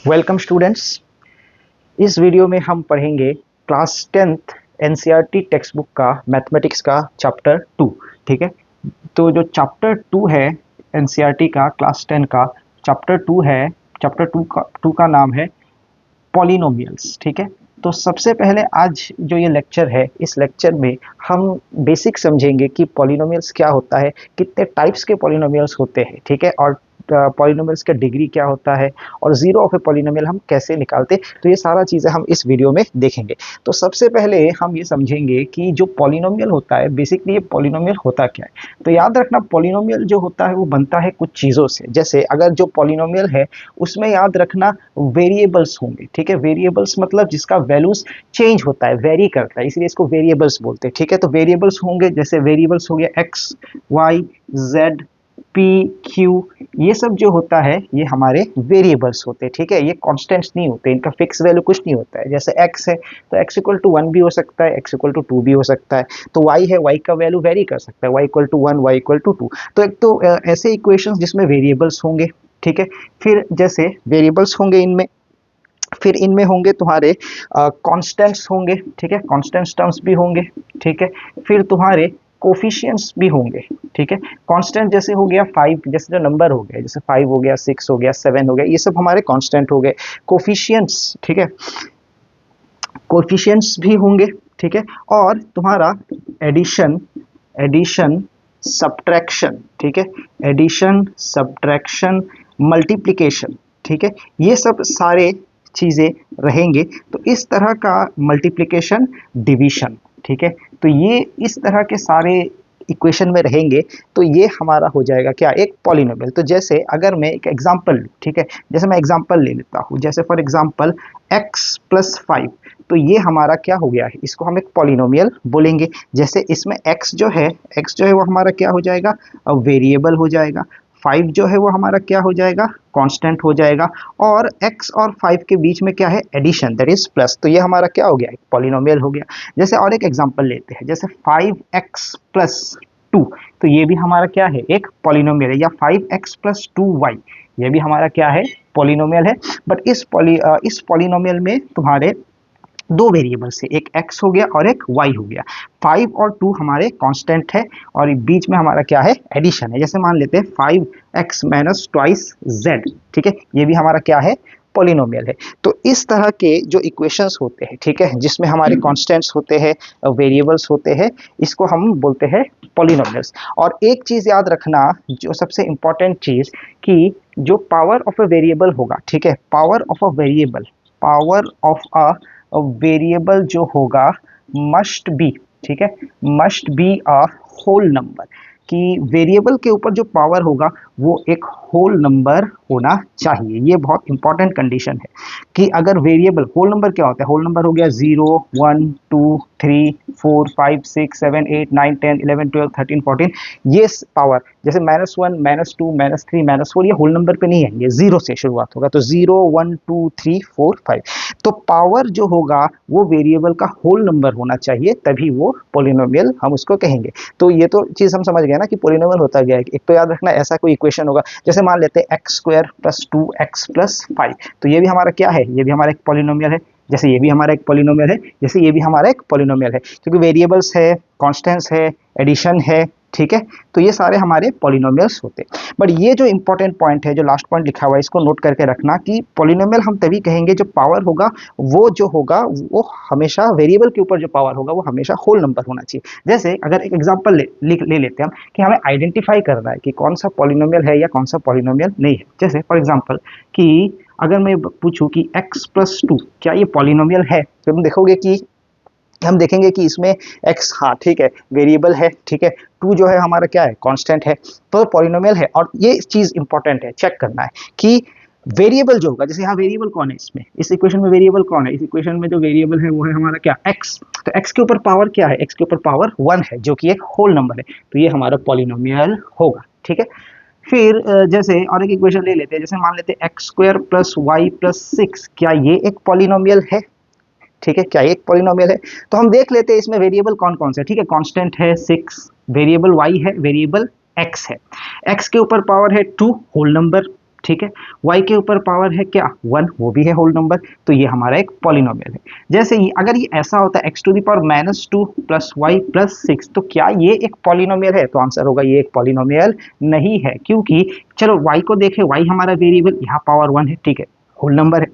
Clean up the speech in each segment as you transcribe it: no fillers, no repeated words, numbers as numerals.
Welcome students. इस video में हम पढ़ेंगे class 10th NCERT text book का मैथमेटिक्स का चैप्टर 2। ठीक है, तो जो चैप्टर 2 है एनसीईआरटी का क्लास 10 का चैप्टर 2 है, चैप्टर 2 का नाम है पॉलिनोमियल्स। ठीक है, तो सबसे पहले आज जो ये लेक्चर है, इस लेक्चर में हम बेसिक समझेंगे कि पॉलिनोमियल्स क्या होता है, कितने टाइप्स के पॉलिनोमियल्स होते हैं। ठीक है, और पॉलिनोमियल्स का डिग्री क्या होता है और जीरो ऑफ ए पॉलिनोमियल हम कैसे निकालते, तो ये सारा चीज़ें हम इस वीडियो में देखेंगे। तो सबसे पहले हम ये समझेंगे कि जो पॉलिनोमियल होता है, बेसिकली ये पॉलिनोमियल होता क्या है। तो याद रखना, पॉलिनोमियल जो होता है वो बनता है कुछ चीज़ों से। जैसे अगर जो पॉलिनोमियल है उसमें याद रखना वेरिएबल्स होंगे। ठीक है, वेरिएबल्स मतलब जिसका वैल्यूज चेंज होता है, वेरी करता है, इसलिए इसको वेरिएबल्स बोलते हैं। ठीक है, तो वेरिएबल्स होंगे, जैसे वेरिएबल्स हो गया X, Y, Z, P, Q, ये सब जो होता है ये हमारे वेरिएबल्स होते हैं। ठीक है, ये कांस्टेंट्स नहीं होते, इनका फिक्स वैल्यू कुछ नहीं होता है। जैसे x है तो x इक्वल टू 1 भी हो सकता है, x इक्वल टू 2 भी हो सकता है। तो y है, y का वैल्यू वेरी कर सकता है, y equal to 1, y equal to 2। तो एक तो ऐसे इक्वेशंस जिसमें वेरिएबल्स होंगे। ठीक है, फिर जैसे वेरिएबल्स होंगे इनमें, फिर इनमें होंगे तुम्हारे कांस्टेंट्स होंगे। ठीक है, कांस्टेंट्स टर्म्स भी होंगे। ठीक है, फिर तुम्हारे कोफिशिएंट्स भी होंगे। ठीक है, कांस्टेंट जैसे हो गया 5, जैसे जो नंबर हो गए, जैसे 5 हो गया, 6 हो गया, 7 हो गया, ये सब हमारे कांस्टेंट हो गए, कोफिशिएंट्स। ठीक है, कोफिशिएंट्स भी होंगे। ठीक है, और तुम्हारा एडिशन, एडिशन सब्ट्रैक्शन, ठीक है, एडिशन सब्ट्रैक्शन मल्टीप्लिकेशन। ठीक है, ये सब सारे चीज़ें रहेंगे। तो इस तरह का मल्टीप्लिकेशन, डिवीजन। ठीक है, तो ये इस तरह के सारे इक्वेशन में रहेंगे, तो ये हमारा हो जाएगा क्या, एक पॉलिनोमियल। तो जैसे अगर मैं एक एग्जांपल लूँ, ठीक है, जैसे मैं एग्जांपल ले लेता हूँ, जैसे फॉर एग्जांपल x प्लस 5, तो ये हमारा क्या हो गया है, इसको हम एक पॉलिनोमियल बोलेंगे। जैसे इसमें x जो है वो हमारा क्या हो जाएगा, वेरिएबल हो जाएगा। 5 जो है वो हमारा क्या हो जाएगा, कांस्टेंट हो जाएगा। और x और 5 के बीच में क्या है, एडिशन, दैट इज प्लस। तो ये हमारा क्या हो गया, एक पॉलिनोमियल हो गया। जैसे और एक एग्जांपल लेते हैं, जैसे 5x प्लस 2, तो ये भी हमारा क्या है, एक पॉलिनोमियल है। या 5x प्लस 2y, ये भी हमारा क्या है, पॉलिनोमियल है। बट इस पॉलिनोमियल में तुम्हारे दो वेरिएबल्स है, एक x हो गया और एक y हो गया। 5 और 2 हमारे कांस्टेंट है और बीच में हमारा क्या है, एडिशन है। जैसे मान लेते हैं 5x माइनस ट्वाइस z, ठीक है, ये भी हमारा क्या है, पॉलिनोमियल है। तो इस तरह के जो इक्वेशंस होते हैं, ठीक है, जिसमें हमारे कांस्टेंट्स होते हैं, वेरिएबल्स होते हैं, इसको हम बोलते हैं पॉलिनोमियल्स। और एक चीज़ याद रखना, जो सबसे इंपॉर्टेंट चीज़, कि जो पावर ऑफ अ वेरिएबल होगा, ठीक है, power of a variable, power of a variable जो होगा मस्ट बी, ठीक है, must be a whole number. कि वेरिएबल के ऊपर जो पावर होगा वो एक होल नंबर होना चाहिए। ये बहुत इंपॉर्टेंट कंडीशन है कि अगर वेरिएबल, होल नंबर क्या होता है, होल नंबर हो गया 0, 1, 2, 3, 4, 5, 6, 7, 8, 9, 10, 11, 12, 13, 14, ये पावर, जैसे -1, -2, -3, -4, ये होल नंबर पे नहीं है, ये 0 से शुरुआत होगा। तो 0, 1, 2, 3, 4, 5, तो पावर जो होगा वो वेरिएबल का होल नंबर होना चाहिए, तभी वो पॉलिनोमियल हम उसको कहेंगे। तो ये तो चीज़ हम समझ गए ना कि पॉलिनोमियल होता क्या है। एक तो याद रखना, ऐसा कोई इक्वेशन होगा, जैसे मान लेते हैं x square plus 2x plus 5, तो ये भी हमारा क्या है, ये भी हमारा एक पॉलिनोमियल है। जैसे ये भी हमारा एक पॉलिनोमियल है, जैसे ये भी हमारा एक पॉलिनोमियल है, क्योंकि वेरिएबल्स है, कांस्टेंट्स है, एडिशन है। ठीक है, तो ये सारे हमारे पॉलिनोमियल्स होते हैं। बट ये जो इंपॉर्टेंट पॉइंट है, जो लास्ट पॉइंट लिखा हुआ है, इसको नोट करके रखना कि पॉलिनोमियल हम तभी कहेंगे जो पावर होगा, वो जो होगा वो हमेशा, वेरिएबल के ऊपर जो पावर होगा वो हमेशा होल नंबर होना चाहिए। जैसे अगर एक एग्जांपल ले लेते हैं हम, कि हमें आइडेंटिफाई करना है कि कौन सा पॉलिनोमियल है या कौन सा पॉलिनोमियल नहीं है। जैसे फॉर एग्जांपल कि अगर मैं पूछूं कि x प्लस 2 क्या ये पॉलिनोमियल है, तो तुम देखोगे कि हम देखेंगे कि इसमें x, हाँ ठीक है, वेरिएबल है, ठीक है, 2 जो है हमारा क्या है, कांस्टेंट है, तो पॉलिनोमियल है। और ये चीज़ इंपॉर्टेंट है, चेक करना है कि वेरिएबल जो होगा, जैसे यहाँ वेरिएबल कौन है, इसमें इस इक्वेशन में वेरिएबल कौन है, इस इक्वेशन में जो वेरिएबल है वो है हमारा क्या, x। तो x के ऊपर पावर क्या है, x के ऊपर पावर 1 है, जो कि एक होल नंबर है, तो ये हमारा पॉलिनोमियल होगा। ठीक है, फिर जैसे और एक इक्वेशन ले लेते हैं, जैसे मान लेते हैं X square plus Y plus 6, क्या ये एक पॉलिनोमियल है। ठीक है, क्या एक पॉलिनोमियल है। तो हम देख लेते हैं इसमें वेरिएबल कौन कौन से, ठीक है, कांस्टेंट है 6, वेरिएबल y है, वेरिएबल x है, x के ऊपर पावर है 2, होल नंबर, ठीक है। y के ऊपर पावर है क्या 1, वो भी है होल नंबर, तो ये हमारा एक पॉलिनोमियल है। जैसे ही अगर ये ऐसा होता है x⁻⁻2 प्लस y प्लस 6, तो क्या ये एक पॉलिनोमियल है? तो आंसर होगा ये एक पॉलिनोमियल नहीं है, क्योंकि चलो y को देखें, y हमारा वेरिएबल, यहाँ पावर 1 है, ठीक है, होल नंबर है।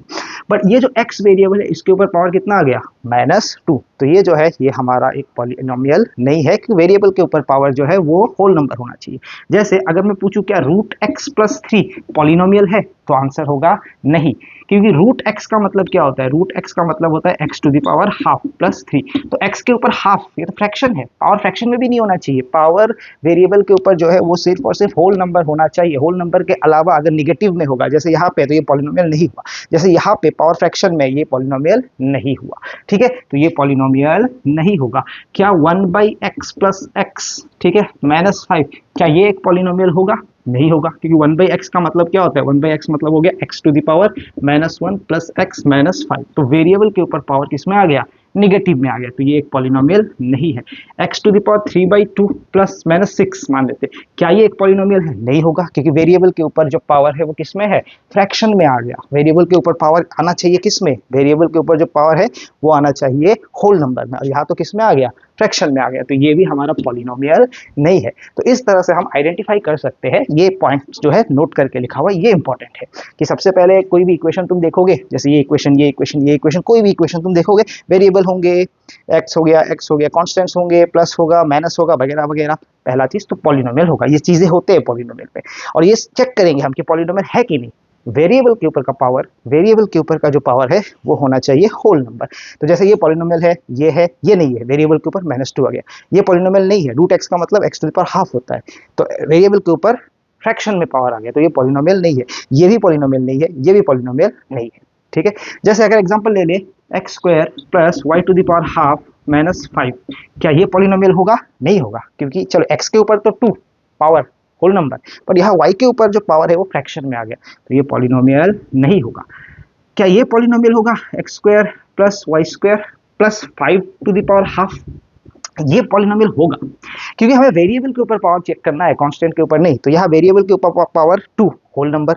बट ये जो x वेरिएबल है इसके ऊपर पावर कितना आ गया -2, तो ये जो है ये हमारा एक पॉलिनोमियल नहीं है, कि वेरिएबल के ऊपर पावर जो है वो होल नंबर होना चाहिए। जैसे अगर मैं पूछूं क्या √x+3 पॉलिनोमियल है, तो आंसर होगा नहीं, क्योंकि √x का मतलब क्या होता है? √x का मतलब होता है x⁻½ प्लस 3, तो x के ऊपर हाफ, ये तो फ्रैक्शन है, पावर फ्रैक्शन में भी नहीं होना चाहिए। पावर वेरिएबल के ऊपर जो है वो सिर्फ और सिर्फ होल नंबर होना चाहिए, होल नंबर के अलावा अगर निगेटिव में होगा जैसे यहाँ पे, तो ये पॉलिनोमियल नहीं हुआ। जैसे यहाँ पे पावर फ्रैक्शन में, ये पॉलिनोमियल नहीं हुआ, ठीक है, तो ये पॉलिनोमियल नहीं होगा। क्या 1/x प्लस x, ठीक है, -5, क्या ये एक पॉलिनोमियल होगा? नहीं होगा, क्योंकि 1/x का मतलब क्या होता है? 1/x मतलब हो गया x⁻1 प्लस x -5, तो वेरिएबल के ऊपर पावर किसमें आ गया? निगेटिव में आ गया, तो ये एक पॉलिनोमियल नहीं है। x⁻3/2 प्लस -6 मान लेते, क्या ये एक पॉलिनोमियल है? नहीं होगा, क्योंकि वेरिएबल के ऊपर जो पावर है वो किसमें है? फ्रैक्शन में आ गया। वेरिएबल के ऊपर पावर आना चाहिए किसमें? वेरिएबल के ऊपर जो पावर है वो आना चाहिए होल नंबर में, और यहाँ तो किसमें आ गया? फ्रैक्शन में आ गया, तो ये भी हमारा पॉलिनोमियल नहीं है। तो इस तरह से हम आइडेंटिफाई कर सकते हैं। ये पॉइंट जो है नोट करके लिखा हुआ, ये इंपॉर्टेंट है कि सबसे पहले कोई भी इक्वेशन तुम देखोगे, जैसे ये इक्वेशन, ये इक्वेशन, ये इक्वेशन, कोई भी इक्वेशन तुम देखोगे, वेरिएबल होंगे, एक्स हो गया, कॉन्स्टेंट्स होंगे, प्लस होगा, माइनस होगा, वगैरह वगैरह, पहला चीज तो पॉलिनोमियल होगा। ये चीजें होते हैं पॉलिनोमियल पे, और ये चेक करेंगे हम कि पॉलिनोमियल है कि नहीं। वेरिएबल के ऊपर का पावर, वेरिएबल के ऊपर का जो पावर है वो होना चाहिए होल नंबर। तो जैसे ये पॉलिनोमियल है, ये नहीं है, वेरिएबल के ऊपर -2 आ गया, ये पॉलिनोमियल नहीं है। √x का मतलब x⁻½ होता है, तो वेरिएबल के ऊपर फ्रैक्शन में पावर आ गया, तो ये पॉलिनोमियल नहीं है, ये भी पॉलिनोमियल नहीं है, ये भी पॉलिनोमियल नहीं है, ठीक है। जैसे अगर एग्जांपल ले ले x² प्लस y⁻½ -5, क्या ये पॉलिनोमियल होगा? नहीं होगा, क्योंकि चलो x के ऊपर तो 2 पावर होल नंबर, पर यहाँ y के ऊपर जो पावर है वो फ्रैक्शन में आ गया, तो ये पॉलिनोमियल नहीं होगा। क्या ये पॉलिनोमियल होगा? x² प्लस y² प्लस 5⁻², ये पॉलिनोमियल होगा, क्योंकि हमें वेरिएबल के ऊपर पावर चेक करना है, कांस्टेंट के ऊपर नहीं। तो यहाँ वेरिएबल के ऊपर power 2 whole number,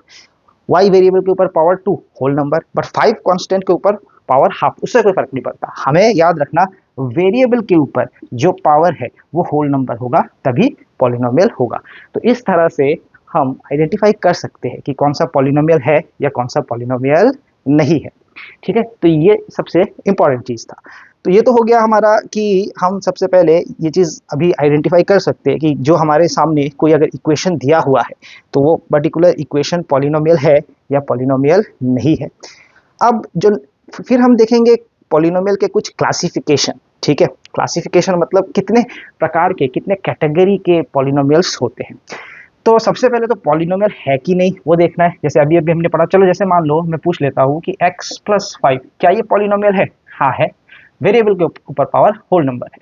y variable के ऊपर power 2 whole number, but 5 constant के ऊपर पावर हाफ, उससे कोई फर्क नहीं पड़ता। हमें याद रखना वेरिएबल के ऊपर जो पावर है वो होल नंबर होगा, तभी पॉलिनोमियल होगा। तो इस तरह से हम आइडेंटिफाई कर सकते हैं कि कौन सा पॉलिनोमियल है या कौन सा पॉलिनोमियल नहीं है, ठीक है। तो ये सबसे इंपॉर्टेंट चीज था। तो ये तो हो गया हमारा कि हम सबसे पहले ये चीज़ अभी आइडेंटिफाई कर सकते हैं कि जो हमारे सामने कोई अगर इक्वेशन दिया हुआ है तो वो पर्टिकुलर इक्वेशन पॉलिनोमियल है या पॉलिनोमियल नहीं है। अब जो फिर हम देखेंगे पॉलिनोमियल के कुछ क्लासिफिकेशन, ठीक है। क्लासिफिकेशन मतलब कितने प्रकार के, कितने कैटेगरी के पॉलिनोमियल्स होते हैं। तो सबसे पहले तो पॉलिनोमियल है कि नहीं वो देखना है। जैसे अभी अभी हमने पढ़ा, चलो जैसे मान लो मैं पूछ लेता हूँ कि x+5 क्या ये पॉलिनोमियल है? हाँ है, वेरिएबल के ऊपर पावर होल नंबर है।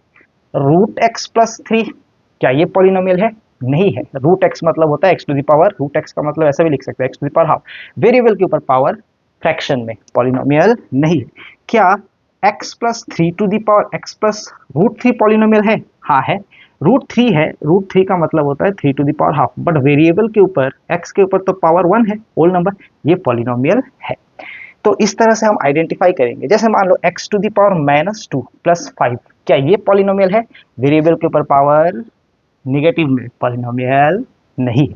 √x+3 क्या ये पॉलिनोमियल है? नहीं है। √x मतलब होता है x⁻, √x का मतलब ऐसा भी लिख सकते हैं x⁻², वेरिएबल के ऊपर पावर फ्रैक्शन में, पॉलिनोमियल नहीं है। क्या x+3 पॉलिनोमियल है? हाँ है, √3 है, √3 का मतलब होता है 3², बट वेरिएबल के ऊपर x के ऊपर तो पावर 1 है, होल नंबर, ये पॉलिनोमियल है। तो इस तरह से हम आइडेंटिफाई करेंगे। जैसे मान लो x⁻⁻2 प्लस 5 क्या ये पॉलिनोमियल है? वेरिएबल के ऊपर पावर निगेटिव में, पॉलिनोमियल नहीं है।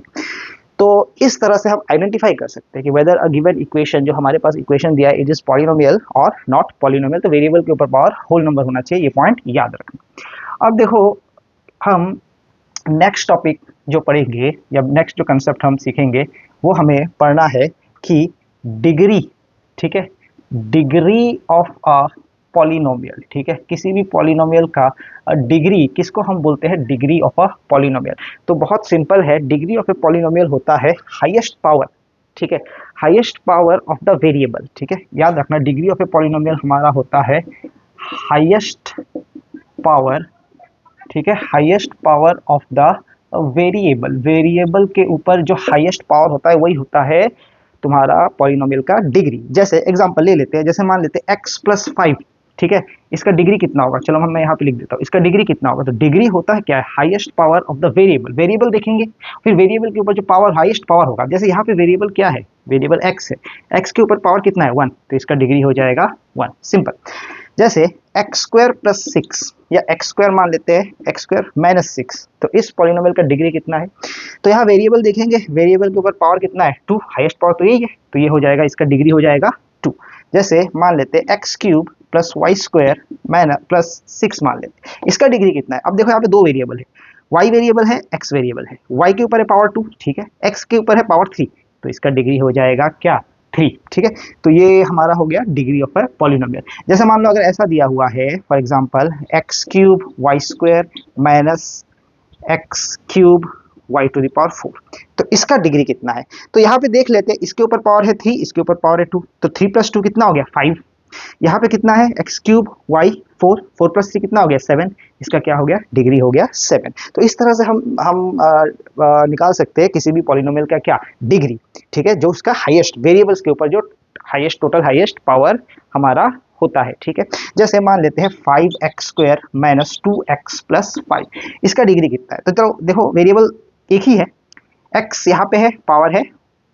तो इस तरह से हम आइडेंटिफाई कर सकते हैं कि वेदर अ गिवन इक्वेशन, जो हमारे पास इक्वेशन दिया है, इट इज पॉलिनोमियल और नॉट पॉलिनोमियल। तो वेरिएबल के ऊपर पावर होल नंबर होना चाहिए, ये पॉइंट याद रखना। अब देखो हम नेक्स्ट टॉपिक जो पढ़ेंगे या नेक्स्ट जो कंसेप्ट हम सीखेंगे वो हमें पढ़ना है कि डिग्री, ठीक है, डिग्री ऑफ अ पॉलिनोमियल, ठीक है, किसी भी पॉलिनोमियल का डिग्री किसको हम बोलते हैं? Degree of a polynomial. तो बहुत सिंपल है, डिग्री ऑफ ए पॉलिनोमियल होता है हाईएस्ट पावर, ठीक है, highest power of the variable, ठीक है, याद रखना डिग्री ऑफ ए पॉलिनोमियल हमारा होता है हाईएस्ट पावर, ठीक है, highest power of the variable. Variable के ऊपर जो हाईएस्ट पावर होता है वही होता है तुम्हारा पॉलिनोमियल का डिग्री। जैसे एग्जांपल ले लेते हैं, जैसे मान लेते हैं x+5 ठीक है, इसका डिग्री कितना होगा, चलो मैं यहाँ पे लिख देता हूँ, इसका डिग्री कितना होगा। तो डिग्री होता है क्या है, highest power of the variable. Variable देखेंगे, फिर वेरिएबल के ऊपर जो पावर हाईएस्ट पावर होगा, जैसे यहाँ पे वेरिएबल क्या है, वेरिएबल एक्स है, एक्स के ऊपर पावर कितना है 1, तो इसका डिग्री हो जाएगा 1, सिंपल। जैसे एक्स स्क्वायर प्लस 6 या एक्स स्क्वायर मान लेते हैं, एक्स स्क्वायर माइनस 6, तो इस पॉलिनोमियल का डिग्री कितना है। तो यहाँ वेरिएबल देखेंगे, वेरिएबल के ऊपर पावर कितना है 2, हाईएस्ट पावर तो यही है, तो ये हो जाएगा, इसका डिग्री हो जाएगा 2। जैसे मान लेते हैं X cube plus Y square minus plus 6 मान लेते हैं, इसका डिग्री कितना है। अब देखो यहाँ पे दो वेरिएबल है, वाई वेरिएबल है, एक्स वेरिएबल है, वाई के ऊपर है पावर 2, ठीक है, एक्स के ऊपर है पावर 3, तो इसका डिग्री हो जाएगा क्या 3, ठीक है। तो ये हमारा हो गया डिग्री ऑफ अ पॉलिनोमियल। जैसे मान लो अगर ऐसा दिया हुआ है, for example X cube Y square minus X cube Y to the power 4, तो इसका डिग्री कितना है। तो यहाँ पे देख लेते हैं, इसके ऊपर पावर है 3, इसके ऊपर पावर है 2, तो 3 प्लस 2 कितना हो गया 5। यहाँ पे कितना है एक्स क्यूब वाई 4, 4 प्लस 3 कितना हो गया 7, इसका क्या हो गया डिग्री हो गया 7। तो इस तरह से हम निकाल सकते हैं किसी भी पॉलिनोमियल का क्या डिग्री, ठीक है, जो उसका हाईएस्ट वेरिएबल्स के ऊपर जो हाईएस्ट टोटल हाईएस्ट पावर हमारा होता है, ठीक है। जैसे मान लेते हैं 5x square minus 2x plus 5, इसका डिग्री कितना है। तो चलो देखो, वेरिएबल एक ही है, x यहाँ पे है पावर है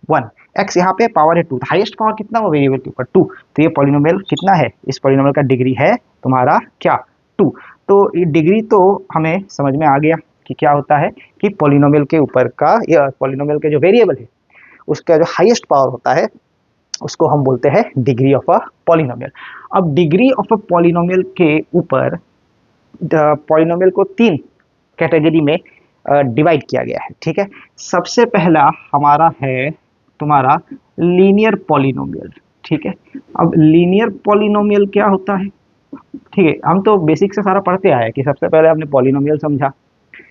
1, x यहाँ पे पावर है 2, हाईएस्ट पावर कितना हो वेरिएबल के ऊपर 2, तो ये पॉलिनोमियल कितना है, इस पॉलिनोमियल का डिग्री है तुम्हारा क्या 2। तो ये डिग्री तो हमें समझ में आ गया कि क्या होता है कि पॉलिनोमियल के ऊपर का, या पॉलिनोमियल के जो वेरिएबल है उसका जो हाईएस्ट पावर होता है उसको हम बोलते हैं डिग्री ऑफ अ पॉलिनोमियल। अब डिग्री ऑफ अ पॉलिनोमियल के ऊपर पॉलिनोमियल को 3 कैटेगरी में डिवाइड किया गया है, ठीक है। सबसे पहला हमारा है तुम्हारा लीनियर पॉलिनोमियल, ठीक है। अब लीनियर पॉलिनोमियल क्या होता है, ठीक है, हम तो बेसिक से सारा पढ़ते आए कि सबसे पहले हमने पॉलिनोमियल समझा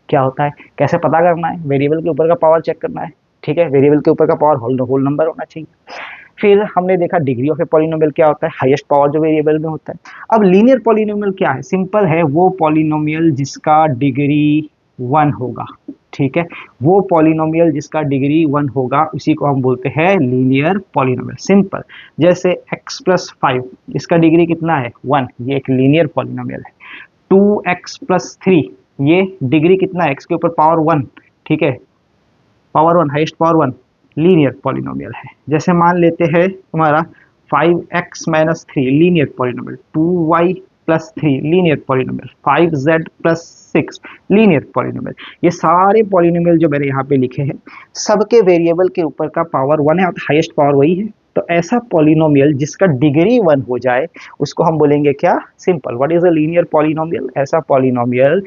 क्या होता है, कैसे पता करना है, वेरिएबल के ऊपर का पावर चेक करना है, ठीक है, वेरिएबल के ऊपर का पावर होल नंबर होना चाहिए। फिर हमने देखा डिग्री ऑफ ए पॉलिनोमियल क्या होता है, हाईएस्ट पावर जो वेरिएबल में होता है। अब लीनियर पॉलिनोमियल क्या है, सिंपल है, वो पॉलिनोमियल जिसका डिग्री 1 होगा, ठीक है, वो पॉलिनोमियल जिसका डिग्री 1 होगा उसी को हम बोलते हैं लीनियर पॉलिनोमियल, सिंपल। जैसे x प्लस 5, इसका डिग्री कितना है 1, ये एक लीनियर पॉलिनोमियल है। 2x प्लस 3, ये डिग्री कितना है, x के ऊपर पावर 1, ठीक है, power 1, highest power 1, linear polynomial है। जैसे मान लेते हैं तुम्हारा 5x minus 3 linear polynomial, 2y plus 3 linear polynomial, 5z plus 6 linear polynomial. ये सारे पॉलिनोमियल जो मैंने यहाँ पे लिखे हैं सबके वेरिएबल के ऊपर का पावर 1 है और हाईएस्ट पावर वही है। तो ऐसा पॉलिनोमियल जिसका डिग्री 1 हो जाए उसको हम बोलेंगे क्या, simple. What is a linear polynomial, ऐसा पॉलिनोमियल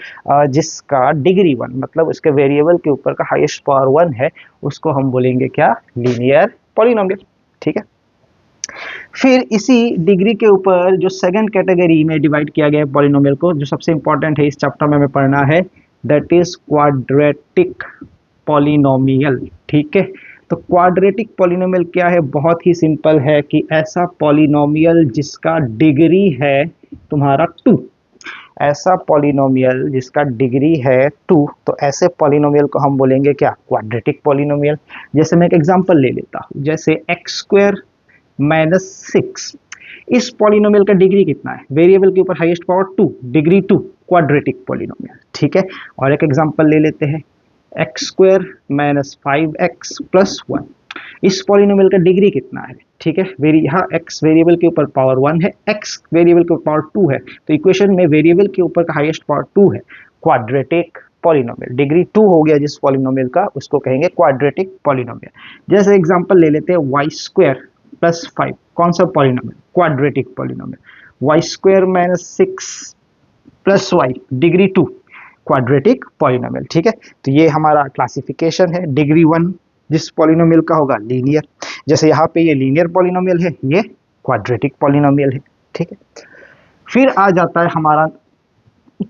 जिसका डिग्री 1 मतलब उसके वेरिएबल के ऊपर का हाईएस्ट पावर 1 है उसको हम बोलेंगे क्या, लीनियर पॉलिनोमियल, ठीक है। फिर इसी डिग्री के ऊपर जो सेकंड कैटेगरी में डिवाइड किया गया है पॉलिनोमियल को, जो सबसे इंपॉर्टेंट है इस चैप्टर में हमें पढ़ना है, दैट इज क्वाड्रेटिक पॉलिनोमियल, ठीक है। तो क्वाड्रेटिक पॉलिनोमियल क्या है, बहुत ही सिंपल है कि ऐसा पॉलिनोमियल जिसका डिग्री है तुम्हारा 2, ऐसा पॉलिनोमियल जिसका डिग्री है 2, तो ऐसे पॉलिनोमियल को हम बोलेंगे क्या, क्वाड्रेटिक पॉलिनोमियल। जैसे मैं एक एग्जांपल ले लेता हूँ, जैसे एक्स स्क्वायर माइनस 6, इस पॉलिनोमियल का डिग्री कितना है, वेरिएबल के ऊपर highest power 2, degree 2, quadratic polynomial, ठीक है। और एक एग्जांपल ले लेते हैं, X square minus 5x plus 1, इस पॉलिनोमियल का डिग्री कितना है, ठीक है। यहाँ x वेरिएबल के ऊपर पावर 1 है, x वेरिएबल के ऊपर पावर 2 है, तो इक्वेशन में वेरिएबल के ऊपर का हाईएस्ट पावर 2 है, क्वाड्रेटिक पॉलिनोमियल। डिग्री 2 हो गया जिस पॉलिनोमियल का उसको कहेंगे क्वाड्रेटिक पॉलिनोमियल। जैसे एग्जांपल ले लेते हैं वाई स्क्वायर प्लस 5, कौन सा polynomial, quadratic polynomial. Y square minus 6 plus Y, degree 2, quadratic polynomial, ठीक है। तो ये हमारा क्लासिफिकेशन है, डिग्री 1 जिस पॉलिनोमियल का होगा लीनियर, जैसे यहाँ पे ये लीनियर पॉलिनोमियल है, ये क्वाड्रेटिक पॉलिनोमियल है, ठीक है। फिर आ जाता है हमारा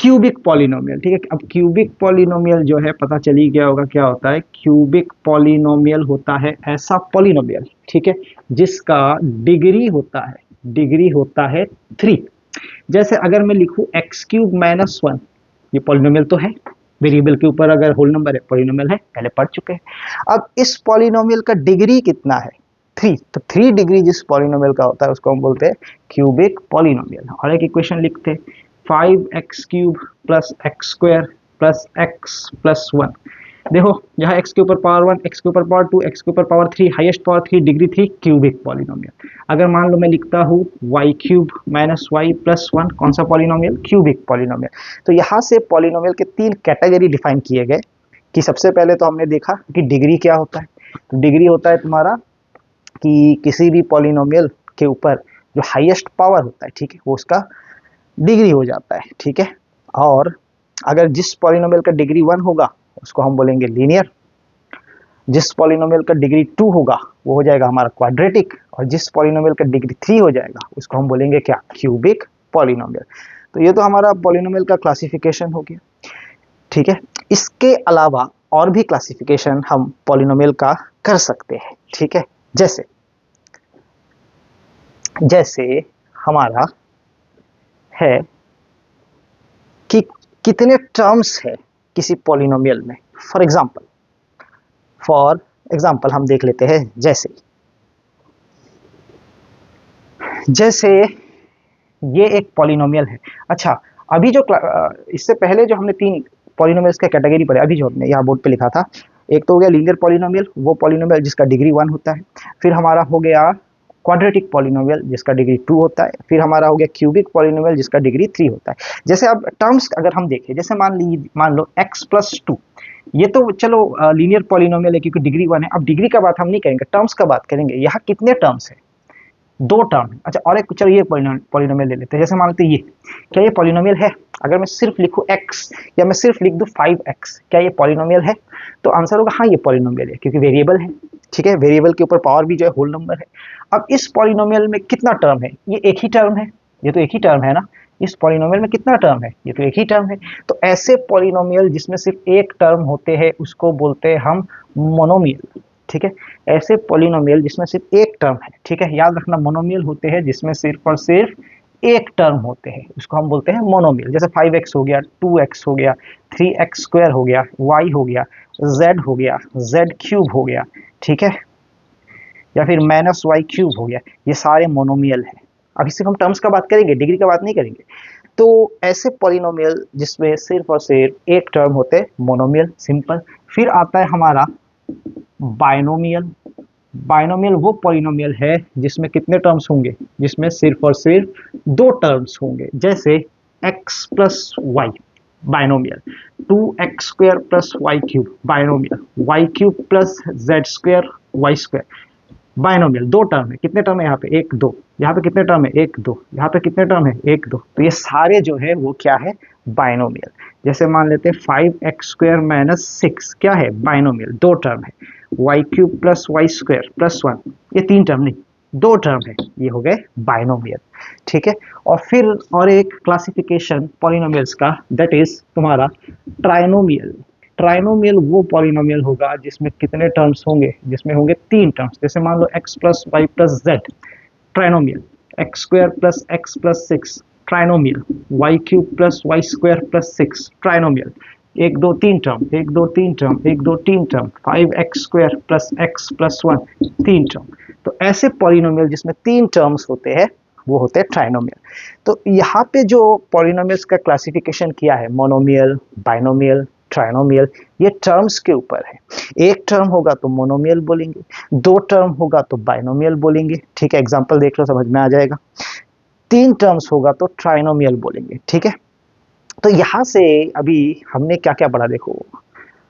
क्यूबिक पॉलिनोमियल, ठीक है। अब क्यूबिक पॉलिनोमियल जो है पता चली गया होगा क्या होता है, क्यूबिक पॉलिनोमियल होता है ऐसा पॉलिनोमियल, ठीक है, जिसका डिग्री होता है 3। जैसे अगर मैं लिखूं एक्स क्यूब माइनस 1, ये पॉलिनोमियल तो है, वेरिएबल के ऊपर अगर होल नंबर है पॉलिनोमियल है, पहले पढ़ चुके हैं। अब इस पॉलिनोमियल का डिग्री कितना है, 3, तो 3 डिग्री जिस पॉलिनोमियल का होता है उसको हम बोलते हैं क्यूबिक पॉलिनोमियल। और एक इक्वेशन लिखते हैं 5x³ plus x square plus x plus 1। देखो यहाँ x के ऊपर पावर 1, x के ऊपर पावर 2, x के ऊपर power 3, highest power 3, degree 3, cubic polynomial. अगर मान लो मैं लिखता हूँ y³ माइनस वाई प्लस 1, कौन सा पॉलिनोमियल? Cubic polynomial. तो यहाँ से पॉलिनोमियल के 3 कैटेगरी डिफाइन किए गए कि सबसे पहले तो हमने देखा कि डिग्री क्या होता है। तो डिग्री होता है तुम्हारा कि किसी भी पॉलिनोमियल के ऊपर जो हाईएस्ट पावर होता है, ठीक है, वो उसका डिग्री हो जाता है, ठीक है। और अगर जिस पॉलिनोमियल का डिग्री 1 होगा उसको हम बोलेंगे लीनियर, जिस पॉलिनोमियल का डिग्री 2 होगा वो हो जाएगा हमारा क्वाड्रेटिक, और जिस पॉलिनोमियल का डिग्री 3 हो जाएगा उसको हम बोलेंगे क्या? Cubic polynomial. तो ये तो हमारा पॉलिनोमियल का क्लासिफिकेशन हो गया, ठीक है। इसके अलावा और भी क्लासिफिकेशन हम पॉलिनोमियल का कर सकते हैं, ठीक है। जैसे जैसे हमारा है कि कितने टर्म्स है किसी पॉलिनोमियल में। फॉर एग्जाम्पल हम देख लेते हैं, जैसे ये एक पॉलिनोमियल है। अच्छा, अभी जो इससे पहले जो हमने 3 पॉलिनोमियल्स का कैटेगरी पढ़े, अभी जो हमने यहाँ बोर्ड पे लिखा था, एक तो हो गया लीनियर पॉलिनोमियल, वो पॉलिनोमियल जिसका डिग्री 1 होता है। फिर हमारा हो गया क्वाड्रेटिक पॉलिनोमियल जिसका डिग्री 2 होता है। फिर हमारा हो गया क्यूबिक पॉलिनोमियल जिसका डिग्री 3 होता है। जैसे अब टर्म्स अगर हम देखें, जैसे मान लो x+2, ये तो चलो लीनियर पॉलिनोमियल है क्योंकि डिग्री 1 है। अब डिग्री का बात हम नहीं करेंगे, टर्म्स का बात करेंगे। यहाँ कितने टर्म्स है? 2 टर्म है। अच्छा, और एक चलो ये पॉलिनोमियल ले लेते हैं। जैसे मान लेते हैं ये, क्या ये पॉलिनोमियल है? अगर मैं सिर्फ लिखूं x या मैं सिर्फ लिख दूं 5x, क्या ये पॉलिनोमियल है? तो आंसर होगा हाँ, ये पॉलिनोमियल है क्योंकि वेरिएबल है, ठीक है। वेरिएबल के ऊपर पावर भी जो है होल नंबर है। अब इस पॉलिनोमियल में कितना टर्म है? ये एक ही टर्म है, ये तो एक ही टर्म है ना। इस पॉलिनोमियल में कितना टर्म है? ये तो एक ही टर्म है। तो ऐसे पॉलिनोमियल जिसमें सिर्फ एक टर्म होते हैं उसको बोलते हैं हम मोनोमियल, ठीक है। ऐसे पॉलिनोमियल जिसमें सिर्फ एक टर्म है, ठीक है, याद रखना, मोनोमियल होते हैं जिसमें सिर्फ और सिर्फ एक टर्म होते हैं, उसको हम बोलते हैं मोनोमियल। जैसे 5x हो गया, 2x हो गया, 3x² हो गया, y हो गया, z हो गया, z³ हो गया, ठीक है, या फिर -y³ हो गया। ये सारे मोनोमियल है। अभी सिर्फ हम टर्म्स का बात करेंगे, डिग्री का बात नहीं करेंगे। तो ऐसे पॉलिनोमियल जिसमें सिर्फ और सिर्फ एक टर्म होते हैं, मोनोमियल, सिंपल। फिर आता है हमारा बाइनोमियल। बाइनोमियल वो पॉलिनोमियल है जिसमें कितने टर्म्स होंगे? जिसमें सिर्फ और सिर्फ 2 टर्म्स होंगे। जैसे x+y binomial, 2x² plus y³ binomial, y³ plus z² y² binomial. 2 term है। कितने टर्म है यहाँ पे? 1 2। यहाँ पे कितने टर्म है? 1 2। यहाँ पे कितने टर्म है? 1 2। तो ये सारे जो है वो क्या है? बाइनोमियल। जैसे मान लेते हैं 5x² माइनस 6, क्या है? बाइनोमियल, 2 टर्म है। y³ प्लस y² प्लस 1, ये 3 टर्म नहीं, 2 टर्म है, ये हो गए बाइनोमियल, ठीक है। और फिर और एक क्लासिफिकेशन पॉलिनोमियल्स का, दैट इज तुम्हारा ट्राइनोमियल। ट्राइनोमियल वो पॉलिनोमियल होगा जिसमें कितने टर्म्स होंगे? जिसमें होंगे 3 टर्म्स। जैसे मान लो x plus Y plus Z, trinomial. x² plus x plus 6, trinomial. y³ plus y² plus 6, trinomial. 1 2 3 term, 1 2 3 term, 1 2 3 term, 5x² plus x plus 1, 3 term. तो ऐसे पॉलिनोमियल जिसमें 3 टर्म्स होते हैं वो होते हैं ट्राइनोमियल। तो यहाँ पे जो पॉलिनोमियल्स का क्लासिफिकेशन किया है, मोनोमियल, बाइनोमियल, ट्राइनोमियल, ये टर्म्स के ऊपर है। एक टर्म होगा तो मोनोमियल बोलेंगे, 2 टर्म होगा तो बाइनोमियल बोलेंगे, ठीक है। एग्जांपल देख लो, समझ में आ जाएगा। 3 टर्म्स होगा तो ट्राइनोमियल बोलेंगे, ठीक है। तो यहाँ से अभी हमने क्या क्या पढ़ा? देखो,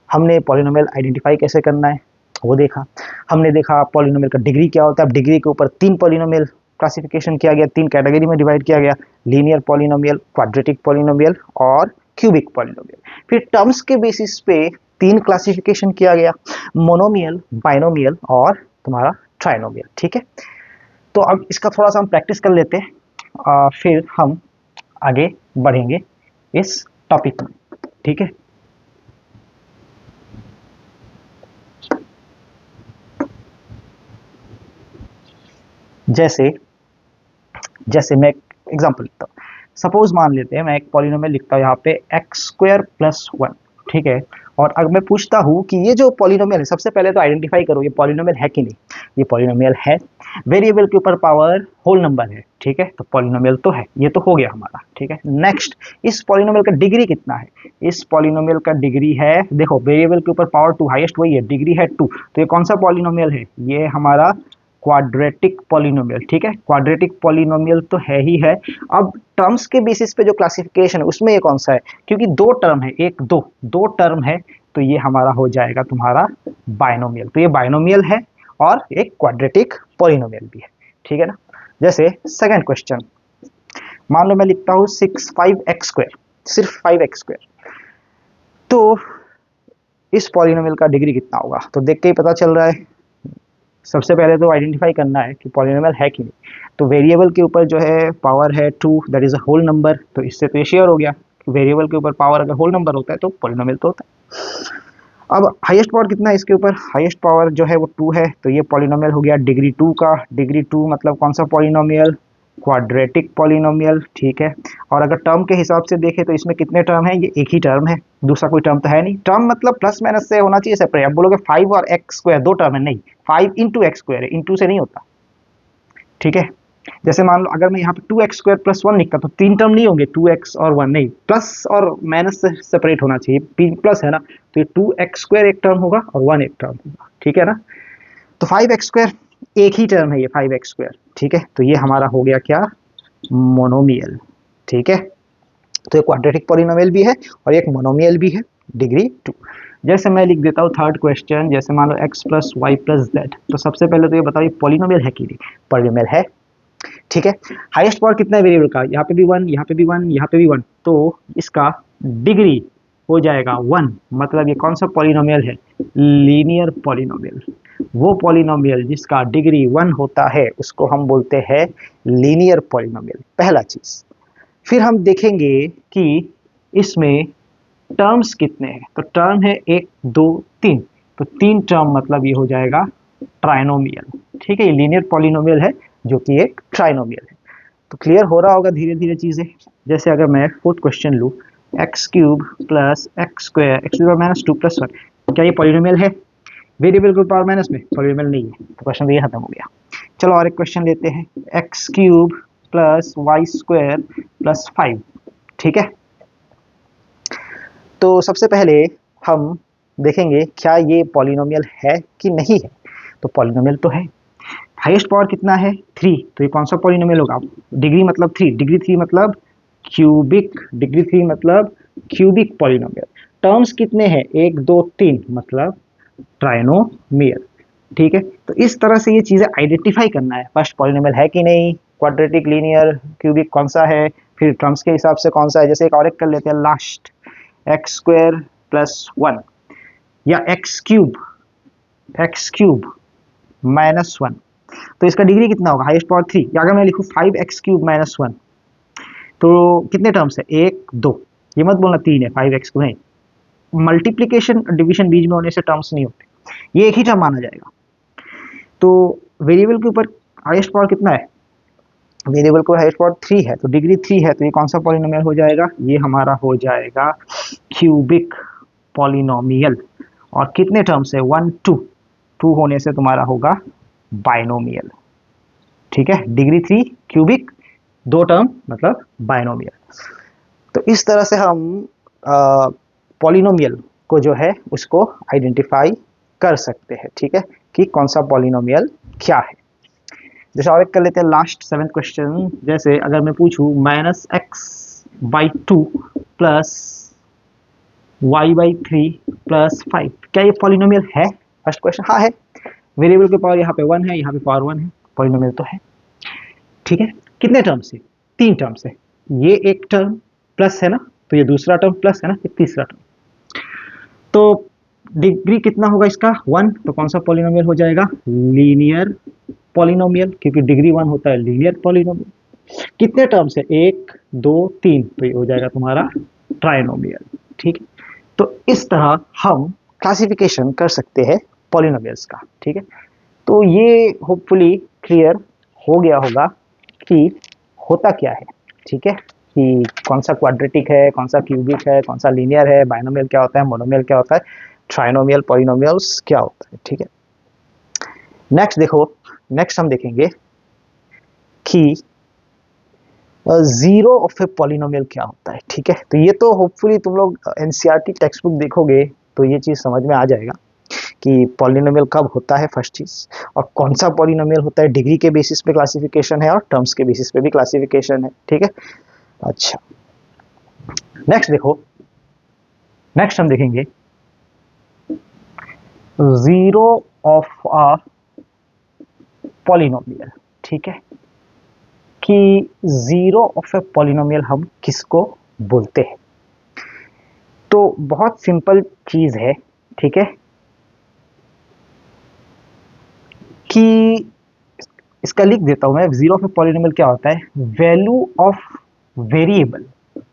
हमने पॉलिनोमियल आइडेंटिफाई कैसे करना है वो देखा। हमने देखा पॉलिनोमियल का डिग्री क्या होता है। अब डिग्री के ऊपर 3 पॉलिनोमियल क्लासिफिकेशन किया गया, 3 कैटेगरी में डिवाइड किया गया, लीनियर पॉलिनोमियल, क्वाड्रेटिक पॉलिनोमियल और क्यूबिक पॉलिनोमियल। फिर टर्म्स के बेसिस पे 3 क्लासिफिकेशन किया गया, मोनोमियल, बाइनोमियल और तुम्हारा ट्राइनोमियल, ठीक है। तो अब इसका थोड़ा सा हम प्रैक्टिस कर लेते हैं, फिर हम आगे बढ़ेंगे इस टॉपिक में, ठीक है। जैसे मैं एग्जांपल लिखता हूँ। सपोज मान लेते हैं मैं एक पॉलिनोमियल लिखता हूँ यहाँ पे x² प्लस 1, ठीक है, और अगर मैं पूछता हूँ कि ये जो पॉलिनोमियल है, सबसे पहले तो आइडेंटिफाई करो ये पॉलिनोमियल है कि नहीं। ये पॉलिनोमियल है, वेरिएबल के ऊपर पावर होल नंबर है, ठीक है, तो पॉलिनोमियल तो है, ये तो हो गया हमारा, ठीक है। नेक्स्ट, इस पॉलिनोमियल का डिग्री कितना है? इस पॉलिनोमियल का डिग्री है, देखो वेरिएबल के ऊपर पावर 2, हाईएस्ट वही है, डिग्री है 2, तो ये कौन सा पॉलिनोमियल है? ये हमारा क्वाड्रेटिक पॉलिनोमियल, ठीक है, क्वाड्रेटिक पॉलिनोमियल तो है ही है। अब टर्म्स के बेसिस पे जो क्लासिफिकेशन है उसमें ये कौन सा है? क्योंकि दो टर्म है, एक दो टर्म है, तो ये हमारा हो जाएगा तुम्हारा बाइनोमियल। तो ये बाइनोमियल है और एक क्वाड्रेटिक पॉलिनोमियल भी है, ठीक है ना। जैसे सेकंड क्वेश्चन, मान लो मैं लिखता हूँ 5x², सिर्फ 5x², तो इस पॉलिनोमियल का डिग्री कितना होगा? तो देख के ही पता चल रहा है, सबसे पहले तो आइडेंटिफाई करना है कि पॉलिनोमियल है कि नहीं। तो वेरिएबल के ऊपर जो है पावर है 2, that is a whole number, तो इससे तो ये शेयर हो गया, वेरिएबल के ऊपर पावर अगर होल नंबर होता है तो पॉलिनोमियल तो होता है। अब हाईएस्ट पावर कितना है इसके ऊपर? हाईएस्ट पावर जो है वो 2 है, तो ये पॉलिनोमियल हो गया डिग्री 2 का। डिग्री 2 मतलब कौन सा पॉलिनोमियल? क्वाड्रेटिक पॉलिनोमियल, ठीक है। और अगर टर्म के हिसाब से देखें तो इसमें कितने टर्म है? ये एक ही टर्म है, दूसरा कोई टर्म तो है नहीं। टर्म मतलब प्लस माइनस से होना चाहिए सेपरेट। अब बोलोगे 5 और x² दो टर्म है, नहीं, 5 इंटू x² है, इंटू से नहीं होता, ठीक है। जैसे मान लो अगर मैं यहाँ पे 2x² प्लस 1 लिखता तो 3 टर्म नहीं होंगे, 2x और 1 नहीं, प्लस और माइनस से सेपरेट होना चाहिए, प्लस है ना, तो ये 2x² एक टर्म होगा और 1 एक टर्म होगा, ठीक है ना। तो 5x² एक ही टर्म है, ये 5x², ठीक है। तो ये हमारा हो गया क्या? मोनोमियल, ठीक है। तो ये क्वाड्रेटिक पॉलिनोमियल भी है और एक मोनोमियल भी है, डिग्री 2। जैसे मैं लिख देता हूँ थर्ड क्वेश्चन, जैसे मान लो x plus Y plus Z, तो सबसे पहले तो ये बताओ ये पॉलिनोमियल है कि नहीं? पॉलिनोमियल है, ठीक है। हाईएस्ट पावर कितना है वेरिएबल का? यहाँ पे भी 1, यहाँ पे भी 1, यहाँ पे भी 1, तो इसका डिग्री हो जाएगा 1, मतलब ये कौन सा पॉलिनोमियल है? Linear polynomial. वो पॉलिनोमियल जिसका डिग्री 1 होता है उसको हम बोलते हैं लीनियर पॉलिनोमियल, पहला चीज। फिर हम देखेंगे कि इसमें टर्म्स कितने हैं, तो टर्म है 1 2 3, तो 3 टर्म मतलब ये हो जाएगा ट्राइनोमियल, ठीक है। ये लीनियर पॉलिनोमियल है जो कि एक ट्राइनोमियल है। तो क्लियर हो रहा होगा धीरे धीरे चीजें। जैसे अगर मैं फोर्थ क्वेश्चन लूँ, x³ प्लस x² (x⁻² + 1), क्या ये पॉलिनोमियल है? वेरिएबल के पावर माइनस में पॉलिनोमियल नहीं है, तो क्वेश्चन ये खत्म हो गया। चलो और एक क्वेश्चन लेते हैं, x³ प्लस y² प्लस 5, ठीक है। तो सबसे पहले हम देखेंगे क्या ये पॉलिनोमियल है कि नहीं है। तो पॉलिनोमियल तो है। हाईएस्ट पावर कितना है? 3, तो ये कौन सा पॉलिनोमियल होगा? डिग्री मतलब 3, डिग्री 3 मतलब क्यूबिक, डिग्री 3 मतलब क्यूबिक पॉलिनोमियल। टर्म्स कितने हैं? 1 2 3, मतलब ट्राइनोमियल, ठीक है। तो इस तरह से ये चीजें आइडेंटिफाई करना है, फर्स्ट पॉलिनोमियल है कि नहीं, क्वाड्रेटिक, लीनियर, क्यूबिक कौन सा है, फिर टर्म्स के हिसाब से कौन सा है। जैसे एक और एक कर लेते हैं लास्ट, x² प्लस 1 या x³ माइनस 1, तो इसका डिग्री कितना होगा? हाईएस्ट पावर 3, या अगर मैं लिखूँ 5x³ माइनस 1, तो कितने टर्म्स है? 1 2, ये मत बोलना 3 है, 5x³ नहीं, मल्टीप्लीकेशन डिवीजन बीच में होने से टर्म्स नहीं होते, ये एक ही टर्म माना जाएगा। तो वेरिएबल के ऊपर हाईएस्ट पावर कितना है? वेरिएबल को हाईएस्ट पावर 3 है, तो डिग्री 3 है, तो ये कौन सा पॉलिनोमियल हो जाएगा? ये हमारा हो जाएगा क्यूबिक पॉलिनोमियल। और कितने टर्म्स है? 1 2 होने से तुम्हारा होगा बाइनोमियल, ठीक है। डिग्री 3 क्यूबिक, 2 टर्म मतलब बाइनोमियल। तो इस तरह से हम पॉलिनोमियल को जो है उसको आइडेंटिफाई कर सकते हैं, ठीक है, कि कौन सा पॉलिनोमियल क्या है। जैसे और एक कर लेते हैं लास्ट 7th क्वेश्चन, जैसे अगर मैं पूछूं -x/2 प्लस y/3 प्लस 5, क्या ये पॉलिनोमियल है? फर्स्ट क्वेश्चन, हाँ है। वेरिएबल के पावर यहाँ पे 1 है, यहाँ पे पावर 1 है, पॉलिनोमियल तो है, ठीक है। कितने टर्म से? 3 टर्म से, ये एक टर्म प्लस है ना, तो ये दूसरा टर्म प्लस है ना, ये तीसरा टर्म। तो डिग्री कितना होगा इसका? 1, तो कौन सा पॉलिनोमियल हो जाएगा? लीनियर पॉलिनोमियल, क्योंकि डिग्री 1 होता है लीनियर पॉलिनोमियल। कितने टर्म से? 1 2 3, तो ये हो जाएगा तुम्हारा ट्राइनोमियल, ठीक है। तो इस तरह हम क्लासिफिकेशन कर सकते हैं पॉलिनोमियल्स का, ठीक है। तो ये होपफुली क्लियर हो गया होगा कि होता क्या है, ठीक है। कि कौन सा क्वाड्रेटिक है, कौन सा क्यूबिक है, कौन सा लीनियर है, बाइनोमियल क्या होता है, मोनोमियल क्या होता है, ट्राइनोमियल, पॉलिनोमियल्स क्या होता है। ठीक है, नेक्स्ट देखो, नेक्स्ट हम देखेंगे कि जीरो ऑफ ए पॉलिनोमियल क्या होता है। ठीक है, तो ये तो होपफुली तुम लोग एनसीईआरटी टेक्स्ट बुक देखोगे तो ये चीज समझ में आ जाएगा कि पॉलिनोमियल कब होता है, फर्स्ट चीज, और कौन सा पॉलिनोमियल होता है, डिग्री के बेसिस पे क्लासिफिकेशन है और टर्म्स के बेसिस पे भी क्लासिफिकेशन है। ठीक है, अच्छा नेक्स्ट देखो, नेक्स्ट हम देखेंगे जीरो ऑफ अ पॉलिनोमियल। ठीक है, कि जीरो ऑफ ए पॉलिनोमियल हम किसको बोलते हैं। तो बहुत सिंपल चीज है, ठीक है, कि इसका लिख देता हूं मैं। जीरो ऑफ ए पॉलिनोमियल क्या होता है, वैल्यू ऑफ वेरिएबल,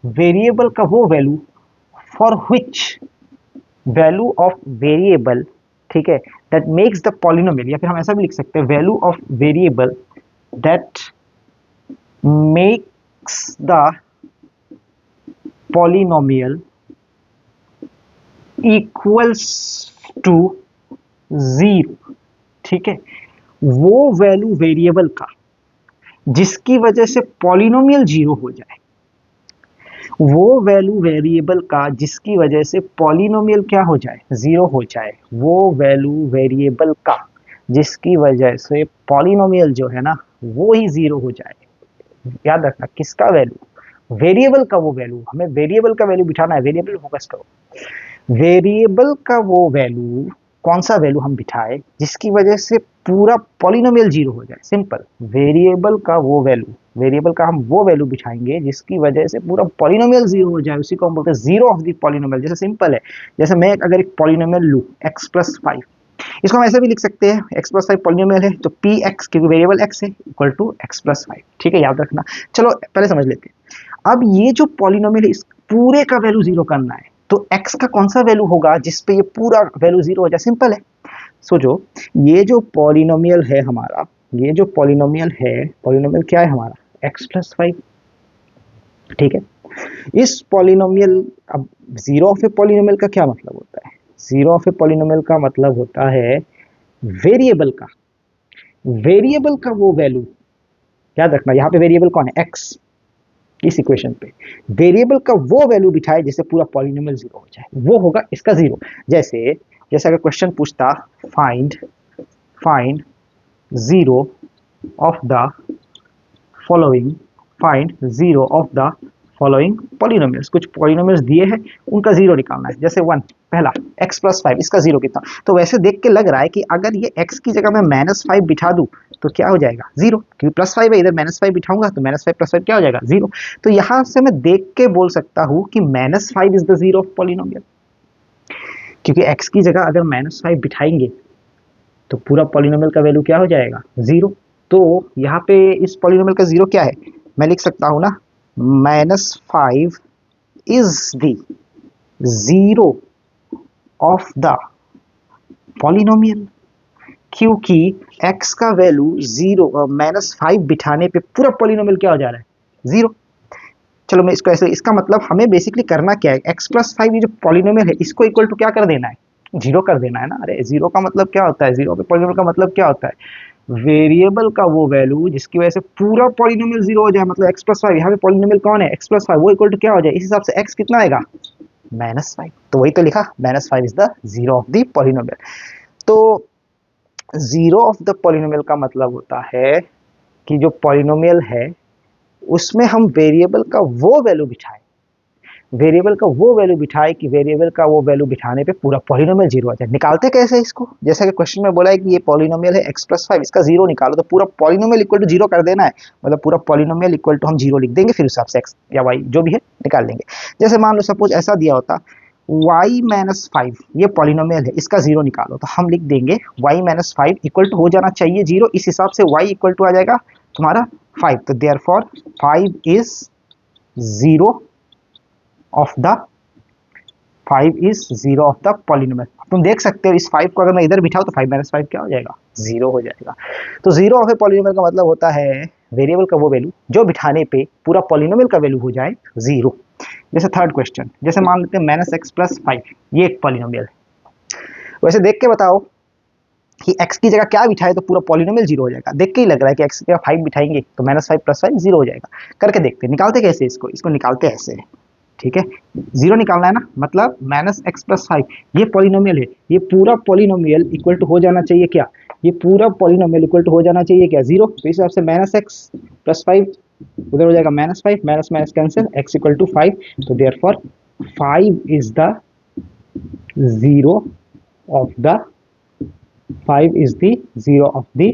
वेरिएबल का वो value for which, value of variable, ठीक है, दैट मेक्स द पॉलिनोमियल, या फिर हम ऐसा भी लिख सकते हैं value of variable that makes the polynomial equals to zero. ठीक है, वो वैल्यू वेरिएबल का जिसकी वजह से पॉलिनोमियल जीरो हो जाए, वो वैल्यू वेरिएबल का जिसकी वजह से पॉलिनोमियल क्या हो जाए, जीरो हो जाए, वो वैल्यू वेरिएबल का जिसकी वजह से पॉलिनोमियल जो है ना वो ही जीरो हो जाए। याद रखना, किसका वैल्यू, वेरिएबल का वो वैल्यू, हमें वेरिएबल का वैल्यू बिठाना है, वेरिएबल फोकस करो, वेरिएबल का वो वैल्यू, कौन सा वैल्यू हम बिठाए जिसकी वजह से पूरा पॉलिनोमियल जीरो हो जाए। सिंपल, वेरिएबल का वो वैल्यू, वेरिएबल का हम वो वैल्यू बिठाएंगे जिसकी वजह से पूरा पॉलिनोमियल जीरो हो जाए, उसी को हम बोलते हैं जीरो ऑफ द पॉलिनोमियल। जैसे सिंपल है, जैसे मैं अगर एक पॉलिनोमियल लूं x+5, इसको हम ऐसे भी लिख सकते हैं, x+5 पॉलिनोमियल है तो px, क्योंकि वेरिएबल x है, इक्वल टू x+5। ठीक है, याद रखना। चलो पहले समझ लेते हैं। अब ये जो पॉलिनोमियल है इस पूरे का वैल्यू जीरो करना है, तो x का कौन सा वैल्यू होगा जिसपे ये पूरा वैल्यू जीरो हो जाए। सिंपल है, सोचो, ये जो पॉलिनोमियल है हमारा, ये जो पॉलिनोमियल है, पॉलिनोमियल क्या है हमारा, x+5। ठीक है, इस पॉलिनोमियल, अब जीरो ऑफ ए पॉलिनोमियल का क्या मतलब होता है, जीरो ऑफ ए पॉलिनोमियल का मतलब होता है वेरिएबल का, वेरिएबल का वो वैल्यू, याद रखना यहाँ पे वेरिएबल कौन है, x, इस इक्वेशन पे वेरिएबल का वो वैल्यू बिठाए जिससे पूरा पॉलिनोमियल जीरो हो जाए, वो होगा इसका जीरो। जैसे जैसे अगर क्वेश्चन पूछता find find zero of the following, find zero of the following polynomials, कुछ पॉलिनोमियल्स दिए हैं उनका जीरो निकालना है। जैसे 1 पहला x+5, इसका जीरो कितना, तो वैसे देख के लग रहा है कि अगर ये x की जगह मैं -5 बिठा दूं तो क्या हो जाएगा, जीरो, क्योंकि +5 है, इधर -5 बिठाऊंगा तो -5 + 5 क्या हो जाएगा, जीरो। तो यहां से मैं देख के बोल सकता हूं कि -5 is the zero of polynomial, क्योंकि x की जगह अगर -5 बिठाएंगे तो पूरा पॉलिनोमियल का वैल्यू क्या हो जाएगा, जीरो। तो यहाँ पे इस पॉलिनोमियल का जीरो क्या है, मैं लिख सकता हूं ना, -5 is the zero of the polynomial, क्योंकि x का वैल्यू जीरो, -5 बिठाने पे पूरा पॉलिनोमियल क्या हो जा रहा है, जीरो। चलो मैं इसको ऐसे, इसका मतलब हमें बेसिकली करना क्या है, x+5 ये जो पॉलिनोमियल है इसको इक्वल टू क्या कर देना है, जीरो कर देना है ना। अरे जीरो का मतलब क्या होता है, जीरो पे पॉलिनोमियल का मतलब क्या होता है, वेरिएबल का वो वैल्यू जिसकी वजह से पूरा पॉलिनोमियल जीरो हो जाए, मतलब x+5, यहाँ पे पॉलिनोमियल कौन है, x+5, वो इक्वल टू क्या हो जाए, इस हिसाब से x कितना आएगा, -5। तो वही तो लिखा, -5 is the zero of the polynomial. तो जीरो ऑफ द पॉलिनोमियल का मतलब होता है कि जो पॉलिनोमियल है उसमें हम वेरिएबल का वो वैल्यू बिठाएं, वेरिएबल का वो वैल्यू बिठाए कि वेरिएबल का वो वैल्यू बिठाने पे पूरा पॉलिनोमियल जीरो आ जाए। निकालते कैसे इसको, जैसा कि क्वेश्चन में बोला है कि ये पॉलिनोमियल है x+5, इसका जीरो निकालो, तो पूरा पॉलिनोमियल इक्वल टू जीरो कर देना है, मतलब पूरा पॉलिनोमियल इक्वल टू हम जीरो लिख देंगे, फिर उस हिसाब से x या y जो भी है निकाल लेंगे। जैसे मान लो सपोज ऐसा दिया होता y-5, ये पॉलिनोमियल है, इसका जीरो निकालो, तो हम लिख देंगे y-5 इक्वल टू हो जाना चाहिए जीरो, इस हिसाब से y इक्वल टू आ जाएगा तुम्हारा 5, तो therefore 5 is zero of the, 5 is zero of the polynomial. तुम देख सकते हो इस 5 को अगर मैं इधर बिठाऊं तो 5 - 5 क्या हो जाएगा, जीरो हो जाएगा। तो जीरो ऑफ ए पॉलिनोमियल का मतलब होता है वेरिएबल का वो वैल्यू जो बिठाने पे पूरा पॉलिनोमियल का वैल्यू हो जाए 0। जैसे थर्ड क्वेश्चन, जैसे मान लेते हैं -x+5, ये एक पॉलिनोमियल है। वैसे देख के बताओ कि x की जगह क्या बिठाए तो पूरा पॉलिनोमियल 0 हो जाएगा। देख के ही लग रहा है कि x की जगह 5 बिठाएंगे तो -5 + 5 0 हो जाएगा। करके देखते हैं, निकालते कैसे इसको निकालते ऐसे, ठीक है। 0 निकालना है ना, मतलब -x+5 ये पॉलिनोमियल है, ये पूरा पॉलिनोमियल इक्वल टू हो जाना चाहिए क्या, ये पूरा पॉलिनोमियल इक्वल टू हो जाना चाहिए क्या 0। तो इस हिसाब से -x+5 उधर हो जाएगा -5, माइनस माइनस कैंसिल, x = 5। तो therefore 5 is the 0 of the 5 is the 0 of the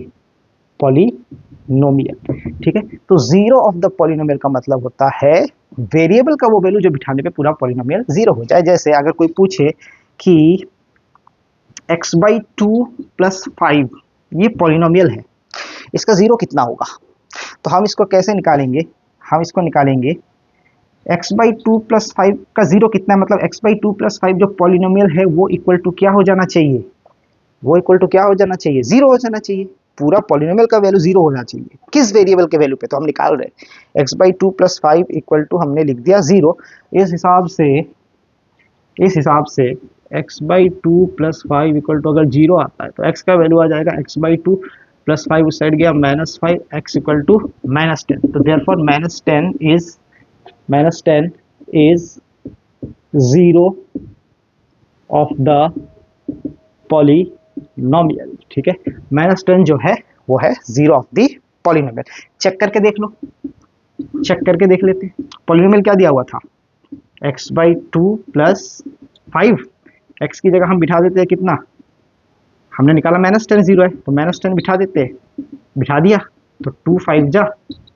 polynomial, ठीक है। तो 0 ऑफ द पॉलिनोमियल का मतलब होता है वेरिएबल का वो वैल्यू जो बिठाने पे पूरा पॉलिनोमियल 0 हो जाए। जैसे अगर कोई पूछे कि x/2 + 5 ये पॉलिनोमियल है, इसका 0 कितना होगा, तो हम इसको कैसे निकालेंगे, हम इसको निकालेंगे x/2 + 5 का 0 कितना है, मतलब x/2 + 5 जो पॉलिनोमियल है वो इक्वल टू क्या हो जाना चाहिए, वो इक्वल टू क्या हो जाना चाहिए, 0 हो जाना चाहिए। पूरा पॉलिनोमियल का वैल्यू 0 होना चाहिए किस वेरिएबल के वैल्यू पे, तो हम निकाल रहे हैं x/2 + 5 इक्वल टू हमने लिख दिया 0। इस हिसाब से x/2 + 5 इक्वल टू अगर 0 आता है तो x का वैल्यू आ जाएगा x/2 + 5 उस साइड गया -5, x = -10। तो therefore -10 is 0 of the polynomial, ठीक है। -10 जो है वो है 0 ऑफ द पॉलिनोमियल। चेक करके देख लो, चेक करके देख लेते हैं। पॉलिनोमियल क्या दिया हुआ था, x/2 + 5, x की जगह हम बिठा देते हैं कितना, हमने निकाला -10 0 है तो -10 बिठा देते हैं, बिठा दिया तो 2 5 जा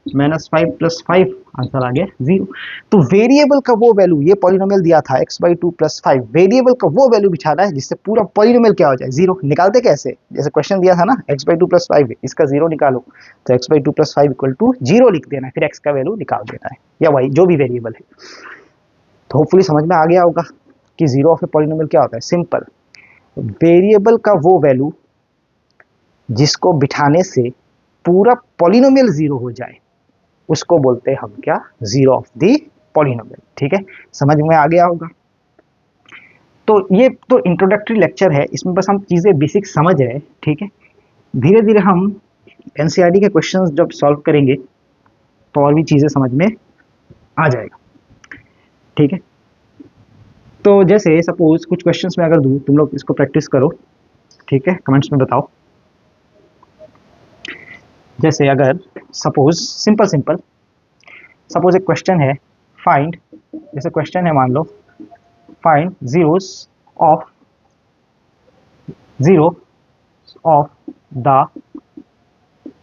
-5 + 5 आंसर आ गया 0। तो वेरिएबल का वो वैल्यू, ये पॉलिनोमियल दिया था x/2 + 5, वेरिएबल का वो वैल्यू बिठाना है जिससे पूरा पॉलिनोमियल क्या हो जाए 0। निकालते कैसे, जैसे क्वेश्चन दिया था ना x/2 + 5 इसका 0 निकालो, तो x/2 + 5 = 0 लिख देना है, फिर x का वैल्यू निकाल देना है या y जो भी वेरिएबल है। तो होपफुली समझ में आ गया होगा कि 0 ऑफ ए पॉलिनोमियल क्या होता है, सिंपल, वेरिएबल का वो वैल्यू जिसको बिठाने से पूरा पॉलिनोमियल 0 हो जाए उसको बोलते हैं हम क्या, 0 ऑफ द पॉलिनोमियल, ठीक है। समझ में आ गया होगा। तो ये तो इंट्रोडक्टरी लेक्चर है, इसमें बस हम चीज़ें बेसिक समझ रहे हैं, ठीक है। धीरे धीरे हम एनसीईआरटी के क्वेश्चंस जब सॉल्व करेंगे तो और भी चीज़ें समझ में आ जाएगा, ठीक है। तो जैसे सपोज कुछ क्वेश्चंस में अगर दूँ, तुम लोग इसको प्रैक्टिस करो, ठीक है, कमेंट्स में बताओ। जैसे अगर सपोज सिंपल सपोज एक क्वेश्चन है, फाइंड, जैसे क्वेश्चन है मान लो find zeros of the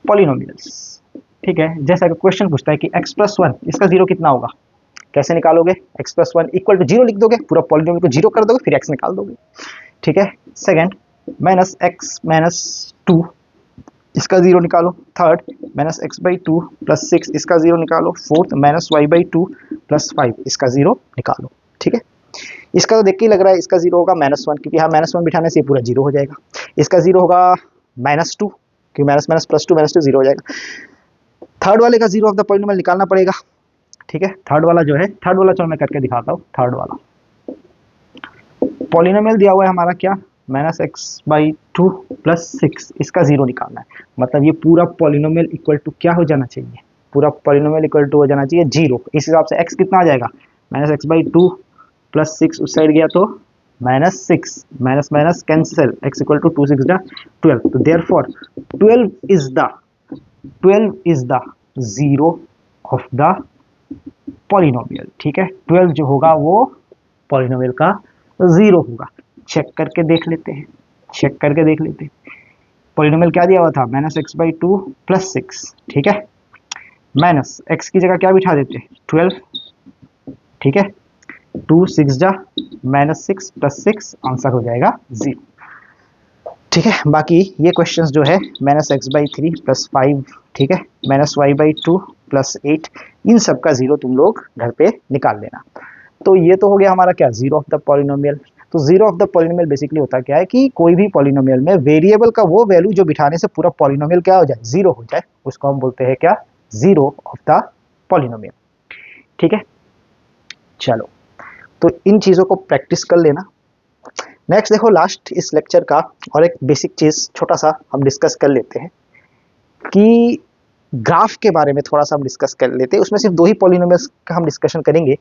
polynomials, ठीक है। जैसे अगर क्वेश्चन पूछता है कि x+1 इसका 0 कितना होगा, कैसे निकालोगे, x+1 = 0 लिख दोगे, पूरा पॉलिनोमियल को 0 कर दोगे, फिर x निकाल दोगे, ठीक है। सेकंड -x-2 इसका 0 निकालो, थर्ड -x/2 + 6 इसका 0 निकालो, फोर्थ -y/2 + 5 इसका 0 निकालो, ठीक है। इसका तो देख के ही लग रहा है इसका 0 होगा -1, क्योंकि यहाँ -1 बिठाने से पूरा 0 हो जाएगा। इसका 0 होगा -2, क्योंकि -+ +2 0 हो जाएगा। थर्ड वाले का 0 ऑफ द पॉलिनोमियल निकालना पड़ेगा, ठीक है। थर्ड वाला जो है, थर्ड वाला चलो मैं करके दिखाता हूँ। थर्ड वाला पॉलिनोमियल दिया हुआ है हमारा क्या, -x/2 + 6 इसका 0 निकालना है, मतलब ये पूरा पॉलिनोमियल इक्वल टू क्या हो जाना चाहिए, पूरा पॉलिनोमियल इक्वल टू हो जाना चाहिए 0। इस हिसाब से x कितना आ जाएगा, -x/2 + 6 उस साइड गया तो -6, माइनस माइनस कैंसिल, x = 2 6 12। तो therefore 12 is the 0 of the polynomial, ठीक है। 12 जो होगा वो पॉलिनोमियल का 0 होगा। चेक करके देख लेते हैं, चेक करके देख लेते हैं। पॉलिनोमियल क्या दिया हुआ था, -x/2 + 6, ठीक है। माइनस x की जगह क्या बिठा देते हैं, 12, ठीक है। 2 6 जा -6 + 6 आंसर हो जाएगा 0, ठीक है। बाकी ये क्वेश्चंस जो है -x/3 + 5, ठीक है, -y/2 + 8, इन सब का 0 तुम लोग घर पे निकाल लेना। तो ये तो हो गया हमारा क्या, 0 ऑफ द पॉलिनोमियल। तो 0 ऑफ द पॉलिनोमियल बेसिकली होता क्या है कि कोई भी पॉलिनोमियल में वेरिएबल का वो वैल्यू जो बिठाने से पूरा पॉलिनोमियल क्या हो जाए, 0 हो जाए, उसको हम बोलते हैं क्या, जीरो ऑफ द पॉलिनोमियल। ठीक है, चलो तो इन चीजों को प्रैक्टिस कर लेना। नेक्स्ट देखो, लास्ट इस लेक्चर का और एक बेसिक चीज छोटा सा हम डिस्कस कर लेते हैं कि ग्राफ के बारे में थोड़ा सा हम डिस्कस कर लेते हैं। उसमें सिर्फ दो ही पॉलिनोमियल्स का हम डिस्कशन करेंगे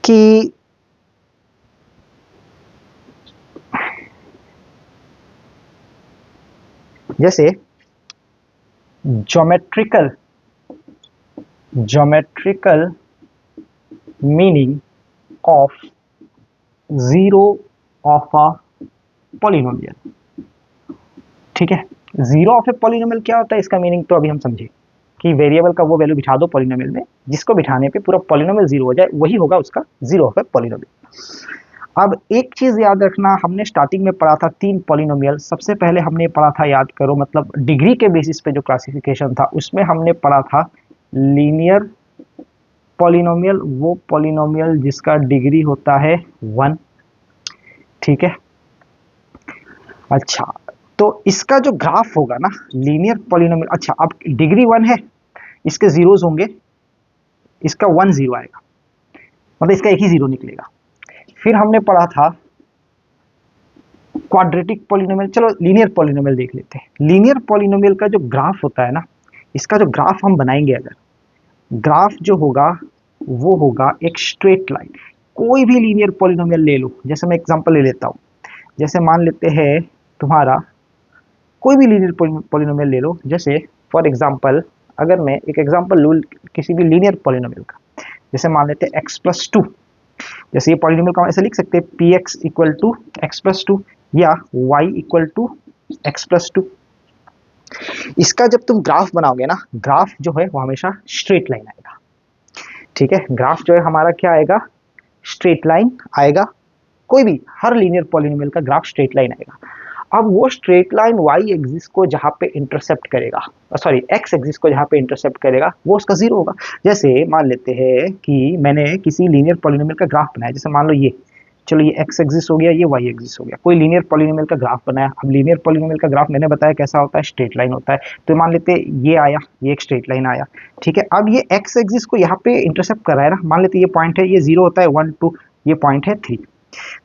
कि जैसे geometrical meaning of zero of a polynomial. ठीक है, जीरो ऑफ ए पॉलिनोमियल क्या होता है, इसका मीनिंग तो अभी हम समझे कि वेरिएबल का वो वैल्यू बिठा दो पॉलिनोमियल में जिसको बिठाने पे पूरा पॉलिनोमियल जीरो हो जाए, वही होगा उसका जीरो ऑफ ए पॉलिनोमियल। अब एक चीज याद रखना, हमने स्टार्टिंग में पढ़ा था तीन पॉलिनोमियल। सबसे पहले हमने पढ़ा था, याद करो, मतलब डिग्री के बेसिस पे जो क्लासिफिकेशन था उसमें हमने पढ़ा था लीनियर पॉलिनोमियल, वो पॉलिनोमियल जिसका डिग्री होता है 1। ठीक है, अच्छा, तो इसका जो ग्राफ होगा ना लीनियर पॉलिनोमियल, अच्छा अब डिग्री 1 है, इसके जीरोस होंगे, इसका 1 0 आएगा, मतलब इसका एक ही जीरो निकलेगा। फिर हमने पढ़ा था क्वाड्रेटिक पॉलिनोमियल। चलो लीनियर पॉलिनोमियल देख लेते हैं। लीनियर पॉलिनोमियल का जो ग्राफ होता है ना, इसका जो ग्राफ हम बनाएंगे, अगर ग्राफ जो होगा वो होगा एक स्ट्रेट लाइन। कोई भी लीनियर पॉलिनोमियल ले लो, जैसे मैं एग्जांपल ले लेता हूं, जैसे मान लेते हैं तुम्हारा कोई भी लीनियर पॉलिनोमियल ले लो, जैसे फॉर एग्जांपल अगर मैं एक एग्जांपल लूँ किसी भी लीनियर पॉलिनोमियल का, जैसे मान लेते हैं x+2। जैसे ये पॉलिनोमियल को हम ऐसे लिख सकते हैं px इक्वल टू x+2 या y इक्वल टू x+2। इसका जब तुम ग्राफ बनाओगे ना, ग्राफ जो है वो हमेशा स्ट्रेट लाइन आएगा। ठीक है, ग्राफ जो है हमारा क्या आएगा, स्ट्रेट लाइन आएगा। कोई भी हर लीनियर पॉलिनोमियल का ग्राफ स्ट्रेट लाइन आएगा। अब वो स्ट्रेट लाइन y एक्सिस को जहां पे इंटरसेप्ट करेगा, सॉरी x एक्सिस को जहां पे इंटरसेप्ट करेगा, वो उसका जीरो होगा। जैसे मान लेते हैं कि मैंने किसी लीनियर पॉलिनोमियल का ग्राफ बनाया, जैसे मान लो ये, चलो ये x एक्सिस हो गया, ये y एक्सिस हो गया, कोई लीनियर पॉलिनोमियल का ग्राफ बनाया। अब लीनियर पॉलिनोमियल का ग्राफ मैंने बताया कैसा होता है, स्ट्रेट लाइन होता है। तो मान लेते हैं ये आया, ये एक स्ट्रेट लाइन आया। ठीक है, अब ये x एक्सिस को यहाँ पे इंटरसेप्ट कर रहा है ना, मान लेते ये पॉइंट है, ये 0 होता है 1 2, ये पॉइंट है 3।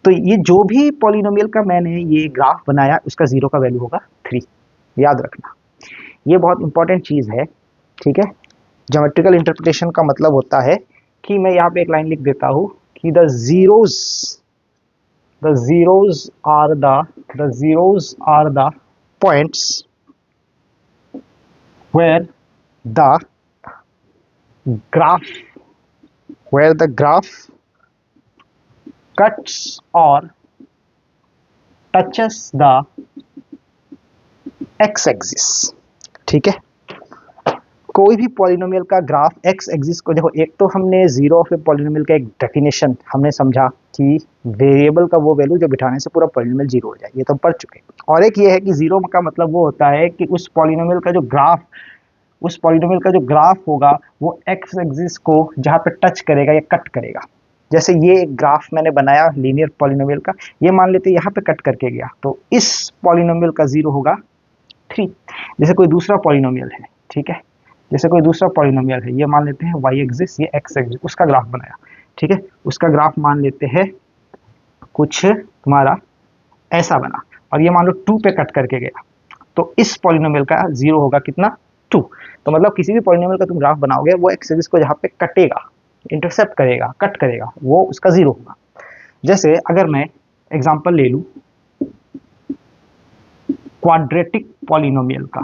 तो ये जो भी पॉलिनोमियल का मैंने ये ग्राफ बनाया उसका जीरो का वैल्यू होगा 3। याद रखना, ये बहुत इंपॉर्टेंट चीज है। ठीक है, ज्योमेट्रिकल इंटरप्रिटेशन का मतलब होता है कि मैं यहाँ पे एक लाइन लिख देता हूँ कि the zeros are the points where the graph cuts or touches the x axis. ठीक है, कोई भी पॉलिनोमियल का ग्राफ x एक्सिस को, देखो एक तो हमने जीरो ऑफ ए पॉलिनोमियल का एक डेफिनेशन हमने समझा कि वेरिएबल का वो वैल्यू जो बिठाने से पूरा पॉलिनोमियल जीरो हो जाए, ये तो हम पढ़ चुके हैं। और एक ये है कि जीरो का मतलब वो होता है कि उस पॉलिनोमियल का जो ग्राफ होगा वो x एक्सिस को जहाँ पे टच करेगा या कट करेगा। जैसे ये एक ग्राफ मैंने बनाया लीनियर पॉलिनोमियल का, ये मान लेते यहाँ पे कट करके गया, तो इस पॉलिनोमियल का जीरो होगा 3। जैसे कोई दूसरा पॉलिनोमियल है, ठीक है, जैसे कोई दूसरा पॉलिनोमियल है, ये मान लेते हैं y एक्सिस, ये x एक्सिस, उसका ग्राफ बनाया। ठीक है, उसका ग्राफ मान लेते हैं कुछ तुम्हारा ऐसा बना, और ये मान लो 2 पे कट करके गया, तो इस पॉलिनोमियल का जीरो होगा कितना, 2। तो मतलब किसी भी पॉलिनोमियल का तुम ग्राफ बनाओगे, वो x एक्सिस को जहाँ पे कटेगा, इंटरसेप्ट करेगा, कट करेगा, वो उसका जीरो होगा। जैसे अगर मैं एग्जांपल ले लूं क्वाड्रेटिक पॉलिनोमियल का,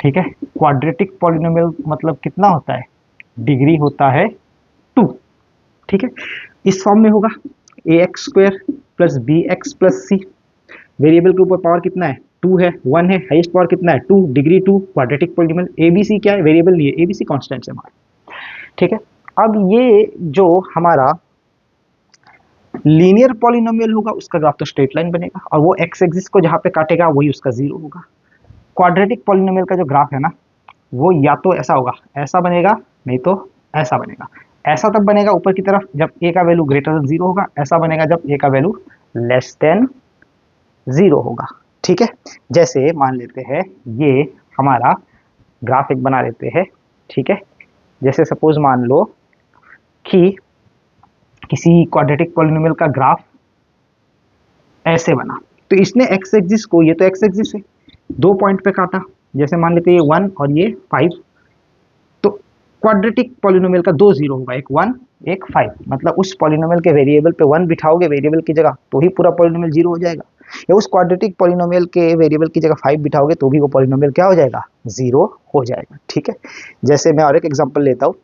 ठीक है, क्वाड्रेटिक पॉलिनोमियल मतलब कितना होता है, डिग्री होता है 2। ठीक है, इस फॉर्म में होगा ax² plus bx plus c। Variable के ऊपर पावर कितना है, 2 है, 1 है, हाईएस्ट पावर कितना है 2, डिग्री 2, क्वाड्रेटिक पॉलिनोमियल। abc क्या है, वेरिएबल नहीं है, abc कांस्टेंट है हमारा। ठीक है, अब ये जो हमारा लीनियर पॉलिनोमियल होगा उसका ग्राफ तो स्ट्रेट लाइन बनेगा, और वो x एक्सिस को जहां पे काटेगा वही उसका जीरो होगा। क्वाड्रेटिक पॉलिनोमियल का जो ग्राफ है ना, वो या तो ऐसा होगा, ऐसा बनेगा, नहीं तो ऐसा बनेगा। ऐसा तब बनेगा ऊपर की तरफ जब a का वैल्यू ग्रेटर देन 0 होगा, ऐसा बनेगा जब a का वैल्यू लेस देन 0 होगा। ठीक है, जैसे मान लेते हैं ये हमारा ग्राफ एक बना लेते हैं, ठीक है। जैसे सपोज मान लो कि किसी क्वाड्रेटिक पॉलिनोमियल का ग्राफ ऐसे बना, तो इसने एक्स एक्सिस को, ये तो एक्स एक्सिस है, 2 पॉइंट पे काटा, जैसे मान लेते हैं ये 1 और ये 5। तो क्वाड्रेटिक पॉलिनोमियल का 2 जीरो होगा, एक 1 एक 5, मतलब उस पॉलिनोमियल के वेरिएबल पे 1 बिठाओगे वेरिएबल की जगह तो ही पूरा पॉलिनोमियल 0 हो जाएगा, या उस क्वाड्रेटिक पॉलिनोमियल के वेरिएबल की जगह 5 बिठाओगे तो भी वो पॉलिनोमियल क्या हो जाएगा, 0 हो जाएगा, ठीक है। जैसे मैं और एक एग्जांपल लेता हूँ,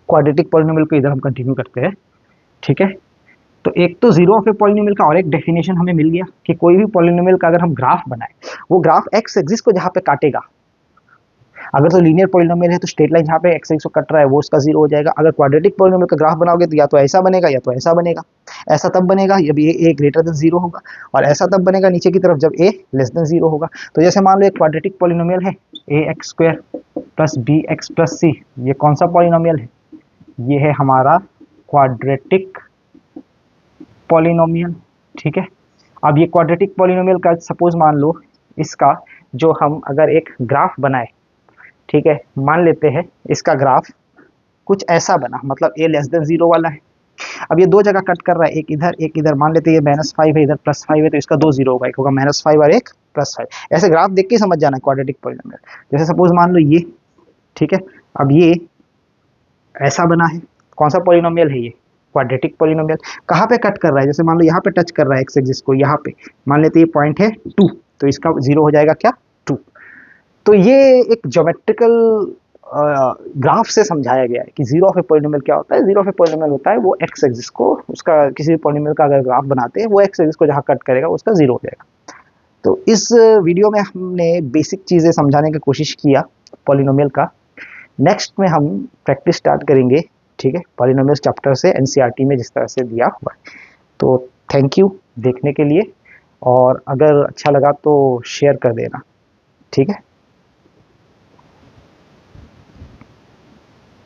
क्वाड्रेटिक पॉलिनोमियल को इधर हम कंटिन्यू करते हैं, ठीक है। तो एक तो जीरो ऑफ ए पॉलिनोमियल का और एक डेफिनेशन हमें मिल गया कि कोई भी पॉलिनोमियल का अगर हम ग्राफ बनाए, वो ग्राफ एक्स एक्सिस को जहाँ पे काटेगा, अगर तो लीनियर पॉलिनोमियल है तो स्ट्रेट लाइन जहाँ पे एक्स एक्सिस को कट रहा है वो उसका 0 हो जाएगा। अगर क्वाड्रेटिक पॉलिनोमियल का ग्राफ बनाओगे तो या तो ऐसा बनेगा या तो ऐसा बनेगा। ऐसा तब बनेगा जब ए ग्रेटर देन 0 होगा, और ऐसा तब बनेगा नीचे की तरफ जब ए लेस देन 0 होगा। तो जैसे मान लो एक क्वाड्रेटिक पॉलिनोमियल है ax² plus bx plus c, ये कौन सा पॉलिनोमियल है, ये है हमारा क्वाड्रेटिक पॉलिनोमियल, ठीक है। अब ये क्वाड्रेटिक पॉलिनोमियल का सपोज मान लो इसका जो हम अगर एक ग्राफ बनाए, ठीक है, मान लेते हैं इसका ग्राफ कुछ ऐसा बना, मतलब a लेस देन 0 वाला है। अब ये दो जगह कट कर रहा है, एक इधर मान लेते हैं ये -5 है, इधर +5 है, तो इसका 2 0 होगा, एक होगा -5 और एक +5। ऐसे ग्राफ देख के समझ जाना है क्वाड्रेटिक पॉलिनोमियल। जैसे सपोज मान लो ये, ठीक है, अब ये ऐसा बना है, कौन सा पॉलिनोमियल है ये, क्वाड्रेटिक पॉलिनोमियल। कहाँ पे कट कर रहा है, जैसे मान लो यहाँ पे टच कर रहा है एक्स एक्सिस को, यहाँ पे मान लेते ये पॉइंट है 2, तो इसका 0 हो जाएगा क्या, 2। तो ये एक ज्योमेट्रिकल ग्राफ से समझाया गया है कि जीरो ऑफ ए पॉलिनोमियल क्या होता है। जीरो ऑफ ए पॉलिनोमियल होता है वो एक्स एक्सिस को, उसका किसी भी पॉलिनोमियल का अगर ग्राफ बनाते हैं वो एक्स एक्सिस को जहाँ कट करेगा उसका 0 हो जाएगा। तो इस वीडियो में हमने बेसिक चीज़ें समझाने की कोशिश किया पॉलिनोमियल का। नेक्स्ट में हम प्रैक्टिस स्टार्ट करेंगे, ठीक है, पॉलिनोमियल चैप्टर से एनसीईआरटी में जिस तरह से दिया हुआ है। तो थैंक यू देखने के लिए, और अगर अच्छा लगा तो शेयर कर देना, ठीक है।